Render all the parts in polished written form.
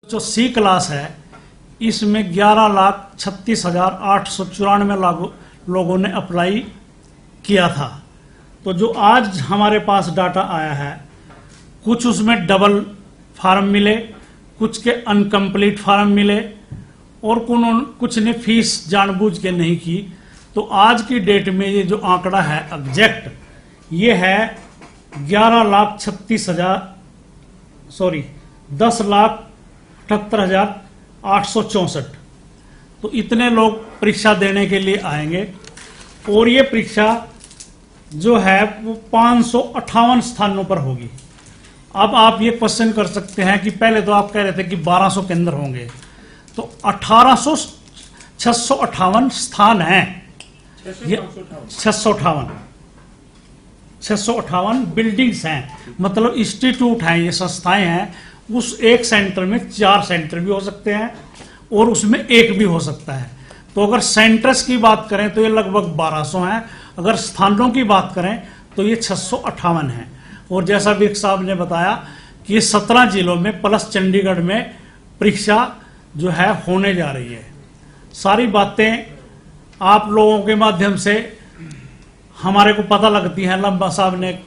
जो सी क्लास है इसमें 11,36,894 लोगों ने अप्लाई किया था। तो जो आज हमारे पास डाटा आया है, कुछ उसमें डबल फार्म मिले, कुछ के अनकम्प्लीट फार्म मिले और कुछ ने फीस जानबूझ के नहीं की। तो आज की डेट में ये जो आंकड़ा है एग्जैक्ट ये है 10,78,864। तो इतने लोग परीक्षा देने के लिए आएंगे और ये परीक्षा जो है वो 558 स्थानों पर होगी। अब आप ये क्वेश्चन कर सकते हैं कि पहले तो आप कह रहे थे कि 1200 केंद्र होंगे, तो 658 स्थान हैं। 658 बिल्डिंग्स हैं, मतलब इंस्टीट्यूट हैं, ये संस्थाएं हैं। उस एक सेंटर में 4 सेंटर भी हो सकते हैं और उसमें एक भी हो सकता है। तो अगर सेंटर्स की बात करें तो ये लगभग 1200 हैं, अगर स्थानों की बात करें तो ये 658 हैं। और जैसा विक साहब ने बताया कि ये 17 जिलों में प्लस चंडीगढ़ में परीक्षा जो है होने जा रही है। सारी बातें आप लोगों के माध्यम से हमारे को पता लगती हैं। लंबा साहब ने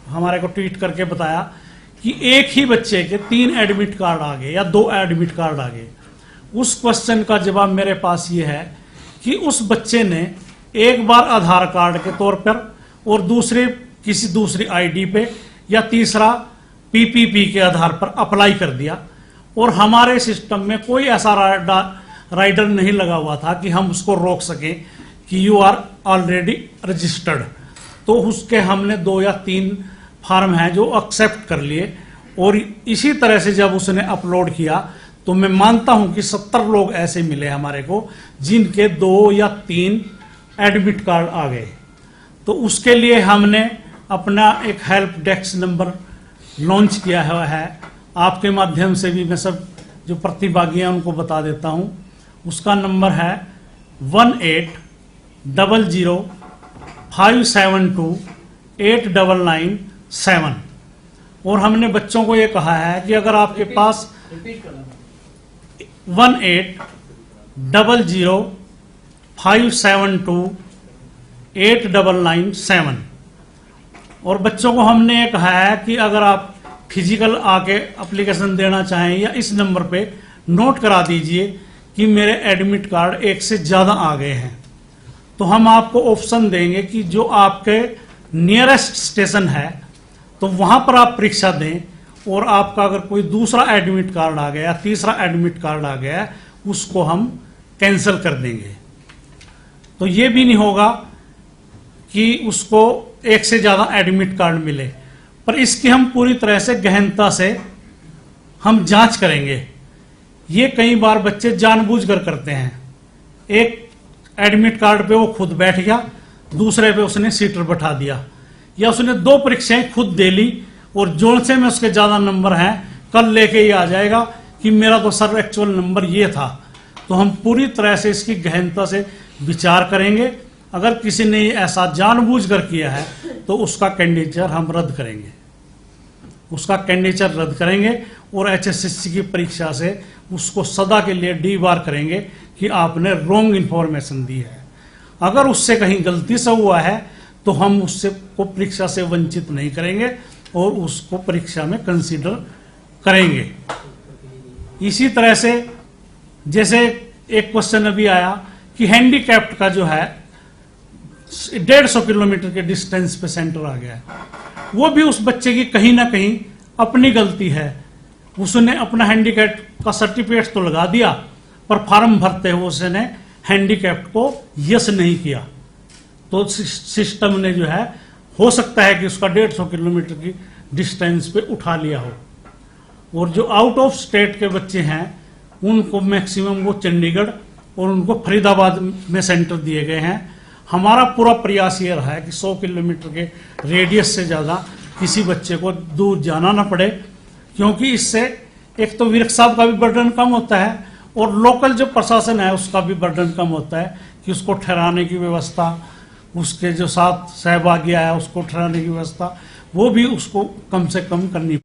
हमारे को ट्वीट करके बताया कि एक ही बच्चे के 3 एडमिट कार्ड आ गए या 2 एडमिट कार्ड आ गए। उस क्वेश्चन का जवाब मेरे पास ये है कि उस बच्चे ने एक बार आधार कार्ड के तौर पर और दूसरे किसी दूसरी आईडी पे या तीसरा पीपीपी के आधार पर अप्लाई कर दिया और हमारे सिस्टम में कोई ऐसा राइडर नहीं लगा हुआ था कि हम उसको रोक सकें कि यू आर ऑलरेडी रजिस्टर्ड। तो उसके हमने 2 या 3 फार्म हैं जो एक्सेप्ट कर लिए और इसी तरह से जब उसने अपलोड किया तो मैं मानता हूं कि 70 लोग ऐसे मिले हमारे को जिनके 2 या 3 एडमिट कार्ड आ गए। तो उसके लिए हमने अपना एक हेल्प डेस्क नंबर लॉन्च किया हुआ है। आपके माध्यम से भी मैं सब जो प्रतिभागी हैं उनको बता देता हूं। उसका नंबर है 180057289997। और हमने बच्चों को ये कहा है कि अगर आपके पास 180057289997 और बच्चों को हमने ये कहा है कि अगर आप फिजिकल आके एप्लीकेशन देना चाहें या इस नंबर पे नोट करा दीजिए कि मेरे एडमिट कार्ड 1 से ज़्यादा आ गए हैं। तो हम आपको ऑप्शन देंगे कि जो आपके नियरेस्ट स्टेशन है तो वहां पर आप परीक्षा दें और आपका अगर कोई दूसरा एडमिट कार्ड आ गया, तीसरा एडमिट कार्ड आ गया, उसको हम कैंसिल कर देंगे। तो ये भी नहीं होगा कि उसको 1 से ज़्यादा एडमिट कार्ड मिले, पर इसकी हम पूरी तरह से गहनता से हम जांच करेंगे। ये कई बार बच्चे जानबूझकर करते हैं। एक एडमिट कार्ड पे वो खुद बैठ गया, दूसरे पे उसने सीटर बैठा दिया, या उसने 2 परीक्षाएं खुद दे ली और जोन से में उसके ज़्यादा नंबर हैं, कल लेके ये आ जाएगा कि मेरा तो सर एक्चुअल नंबर ये था। तो हम पूरी तरह से इसकी गहनता से विचार करेंगे। अगर किसी ने ऐसा जानबूझकर किया है तो उसका कैंडिडेचर हम रद्द करेंगे, उसका कैंडिडेचर रद्द करेंगे और HSSC की परीक्षा से उसको सदा के लिए डीबार करेंगे कि आपने रॉन्ग इन्फॉर्मेशन दी है। अगर उससे कहीं गलती से हुआ है तो हम उससे को परीक्षा से वंचित नहीं करेंगे और उसको परीक्षा में कंसीडर करेंगे। इसी तरह से जैसे एक क्वेश्चन अभी आया कि हैंडीकैप्ड का जो है 150 किलोमीटर के डिस्टेंस पे सेंटर आ गया है, वो भी उस बच्चे की कहीं ना कहीं अपनी गलती है। उसने अपना हैंडीकैप्ड का सर्टिफिकेट तो लगा दिया पर फॉर्म भरते हुए उसने हैंडीकैप्ड को यस नहीं किया। तो सिस्टम ने जो है हो सकता है कि उसका 150 किलोमीटर की डिस्टेंस पे उठा लिया हो। और जो आउट ऑफ स्टेट के बच्चे हैं उनको मैक्सिमम वो चंडीगढ़ और उनको फरीदाबाद में सेंटर दिए गए हैं। हमारा पूरा प्रयास ये रहा है कि 100 किलोमीटर के रेडियस से ज़्यादा किसी बच्चे को दूर जाना ना पड़े, क्योंकि इससे एक तो विरक साहब का भी बर्डन कम होता है और लोकल जो प्रशासन है उसका भी बर्डन कम होता है कि उसको ठहराने की व्यवस्था, उसके जो साथ सहभागी आया उसको ठहराने की व्यवस्था, वो भी उसको कम से कम करनी